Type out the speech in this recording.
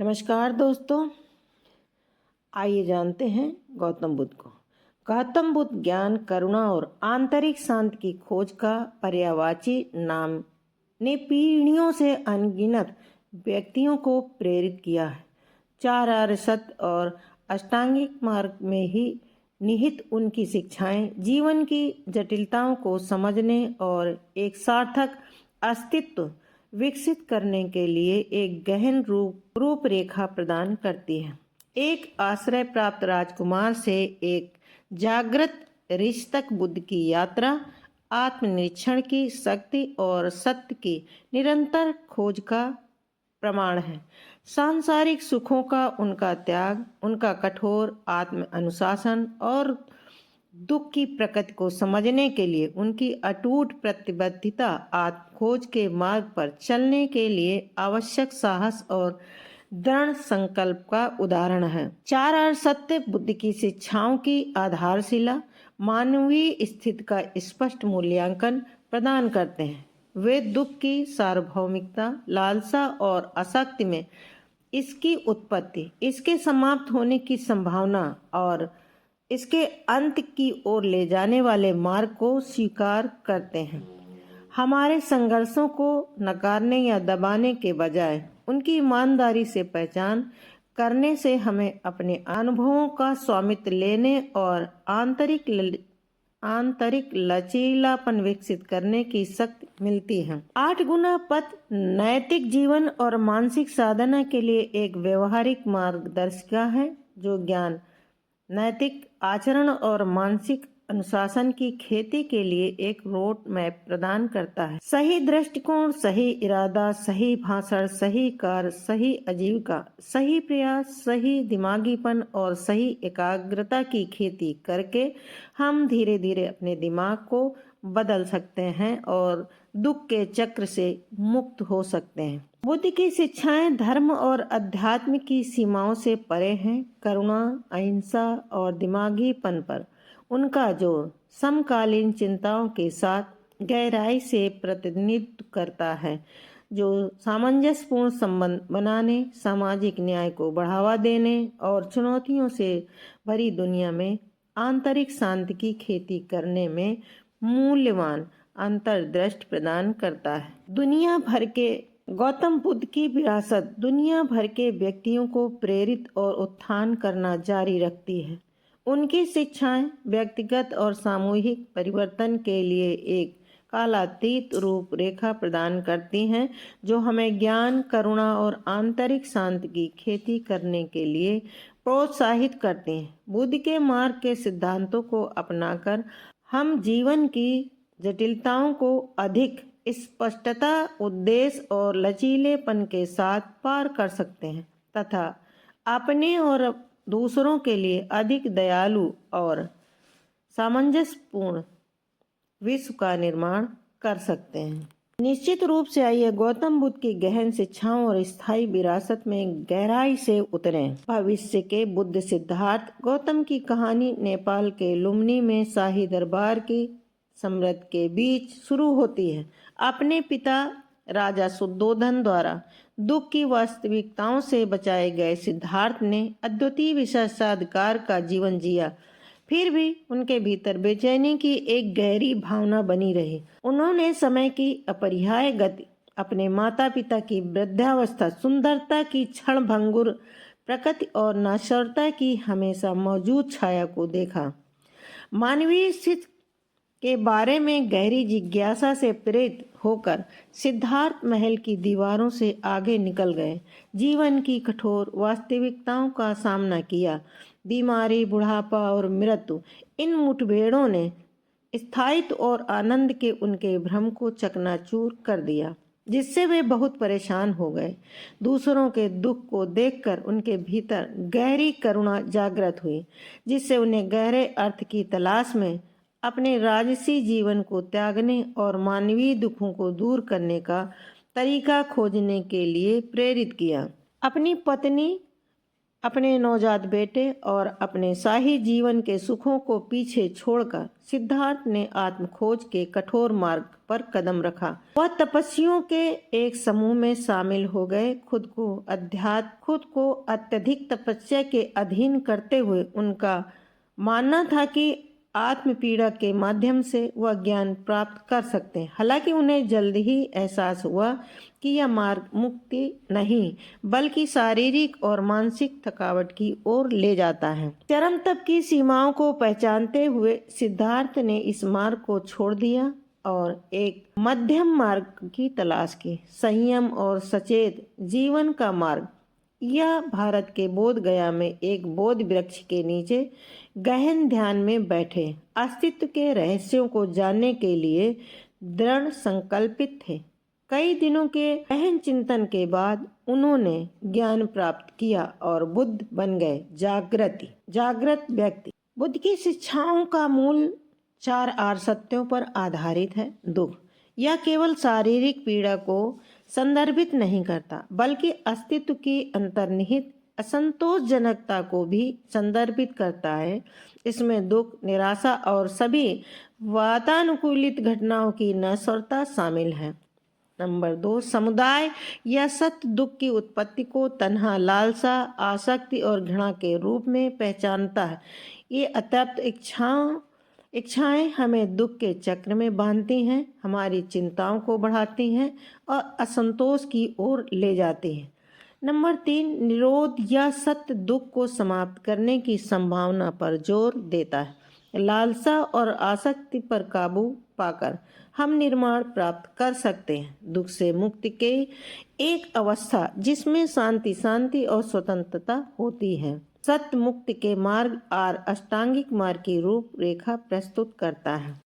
नमस्कार दोस्तों, आइए जानते हैं गौतम बुद्ध को। गौतम बुद्ध ज्ञान, करुणा और आंतरिक शांति की खोज का पर्यायवाची नाम ने पीढ़ियों से अनगिनत व्यक्तियों को प्रेरित किया है। चार आर्य सत्य और अष्टांगिक मार्ग में ही निहित उनकी शिक्षाएं जीवन की जटिलताओं को समझने और एक सार्थक अस्तित्व विकसित करने के लिए एक गहन रूपरेखा प्रदान करती है। एक आश्रय प्राप्त राजकुमार से एक जागृत ऋषि तक बुद्ध की यात्रा आत्मनिरीक्षण की शक्ति और सत्य की निरंतर खोज का प्रमाण है। सांसारिक सुखों का उनका त्याग, उनका कठोर आत्म अनुशासन और दुख की प्रकृति को समझने के लिए उनकी अटूट प्रतिबद्धता आत्म खोज के मार्ग पर चलने के लिए आवश्यक साहस और दृढ़ संकल्प का उदाहरण है। चार आर्य सत्य बुद्ध की शिक्षाओं की आधारशिला मानवीय स्थिति का स्पष्ट मूल्यांकन प्रदान करते हैं। वे दुख की सार्वभौमिकता, लालसा और आसक्ति में इसकी उत्पत्ति, इसके समाप्त होने की संभावना और इसके अंत की ओर ले जाने वाले मार्ग को स्वीकार करते हैं। हमारे संघर्षों को नकारने या दबाने के बजाय उनकी ईमानदारी से पहचान करने से हमें अपने अनुभवों का स्वामित्व लेने और आंतरिक लचीलापन विकसित करने की शक्ति मिलती है। 8 गुना पथ नैतिक जीवन और मानसिक साधना के लिए एक व्यवहारिक मार्गदर्शिका है जो ज्ञान, नैतिक आचरण और मानसिक अनुशासन की खेती के लिए एक रोड मैप प्रदान करता है। सही दृष्टिकोण, सही इरादा, सही भाषण, सही कार्य, सही आजीविका, सही प्रयास, सही दिमागीपन और सही एकाग्रता की खेती करके हम धीरे धीरे अपने दिमाग को बदल सकते हैं और दुख के चक्र से मुक्त हो सकते हैं। बुद्ध की शिक्षाएं धर्म और अध्यात्म की सीमाओं से परे हैं। करुणा, अहिंसा और दिमागीपन पर उनका जोर समकालीन चिंताओं के साथ गहराई से प्रतिनिधित्व करता है, जो सामंजस्यपूर्ण संबंध बनाने, सामाजिक न्याय को बढ़ावा देने और चुनौतियों से भरी दुनिया में आंतरिक शांति की खेती करने में मूल्यवान अंतर्दृष्टि प्रदान करता है। दुनिया भर के गौतम बुद्ध की विरासत दुनिया भर के व्यक्तियों को प्रेरित और उत्थान करना जारी रखती है। उनकी शिक्षाएं व्यक्तिगत और सामूहिक परिवर्तन के लिए एक कालातीत रूपरेखा प्रदान करती हैं, जो हमें ज्ञान, करुणा और आंतरिक शांति की खेती करने के लिए प्रोत्साहित करती हैं। बुद्ध के मार्ग के सिद्धांतों को अपनाकर हम जीवन की जटिलताओं को अधिक स्पष्टता, उद्देश्य और लचीलेपन के साथ पार कर सकते हैं तथा अपने और दूसरों के लिए अधिक दयालु और सामंजस्यपूर्ण विश्व का निर्माण कर सकते हैं। निश्चित रूप से आइए गौतम बुद्ध की गहन शिक्षाओं और स्थायी विरासत में गहराई से उतरें। भविष्य के बुद्ध सिद्धार्थ गौतम की कहानी नेपाल के लुम्बिनी में शाही दरबार की सम्राट के बीच शुरू होती है। अपने पिता राजा शुद्धोधन द्वारा दुख की वास्तविकताओं से बचाए गए सिद्धार्थ ने अद्वितीय विशेषाधिकार का जीवन जिया, फिर भी उनके भीतर बेचैनी की एक गहरी भावना बनी रही। उन्होंने समय की अपरिहार्य गति, अपने माता पिता की वृद्धावस्था, सुंदरता की क्षणभंगुर प्रकृति और नश्वरता की हमेशा मौजूद छाया को देखा। मानवीय स्थिति के बारे में गहरी जिज्ञासा से प्रेरित होकर सिद्धार्थ महल की दीवारों से आगे निकल गए। जीवन की कठोर वास्तविकताओं का सामना किया। बीमारी, बुढ़ापा और मृत्यु, इन मुठभेड़ों ने स्थायित्व और आनंद के उनके भ्रम को चकनाचूर कर दिया, जिससे वे बहुत परेशान हो गए। दूसरों के दुख को देखकर उनके भीतर गहरी करुणा जागृत हुई, जिससे उन्हें गहरे अर्थ की तलाश में अपने राजसी जीवन को त्यागने और मानवीय दुखों को दूर करने का तरीका खोजने के लिए प्रेरित किया। अपनी पत्नी अपने नवजात बेटे और अपने शाही जीवन के सुखों को पीछे छोड़कर सिद्धार्थ ने आत्मखोज के कठोर मार्ग पर कदम रखा। वह तपस्वियों के एक समूह में शामिल हो गए। खुद को अत्यधिक तपस्या के अधीन करते हुए उनका मानना था कि आत्म पीड़ा के माध्यम से वह ज्ञान प्राप्त कर सकते हैं। हालांकि उन्हें जल्द ही एहसास हुआ कि यह मार्ग मुक्ति नहीं बल्कि शारीरिक और मानसिक थकावट की ओर ले जाता है। चरम तप की सीमाओं को पहचानते हुए सिद्धार्थ ने इस मार्ग को छोड़ दिया और एक मध्यम मार्ग की तलाश की। संयम और सचेत जीवन का मार्ग। यह भारत के बोध गया में एक बोध वृक्ष के नीचे गहन ध्यान में बैठे अस्तित्व के रहस्यों को जानने के लिए दृढ़ संकल्पित थे। कई दिनों के गहन चिंतन के बाद उन्होंने ज्ञान प्राप्त किया और बुद्ध बन गए। जागृत व्यक्ति। बुद्ध की शिक्षाओं का मूल 4 आर्य सत्यों पर आधारित है। दुख। यह केवल शारीरिक पीड़ा को संदर्भित नहीं करता बल्कि अस्तित्व की अंतर्निहित असंतोषजनकता को भी संदर्भित करता है। इसमें दुख, निराशा और सभी वातानुकूलित घटनाओं की नश्वरता शामिल है। नंबर 2, समुदाय या सत्य दुख की उत्पत्ति को तन्हा, लालसा, आसक्ति और घृणा के रूप में पहचानता है। ये अतृप्त इच्छाएं हमें दुख के चक्र में बांधती हैं, हमारी चिंताओं को बढ़ाती हैं और असंतोष की ओर ले जाती हैं। नंबर 3, निरोध या सत्य दुख को समाप्त करने की संभावना पर जोर देता है। लालसा और आसक्ति पर काबू पाकर हम निर्माण प्राप्त कर सकते हैं। दुख से मुक्ति के एक अवस्था जिसमें शांति और स्वतंत्रता होती है। सत्य मुक्ति के मार्ग और अष्टांगिक मार्ग की रूपरेखा प्रस्तुत करता है।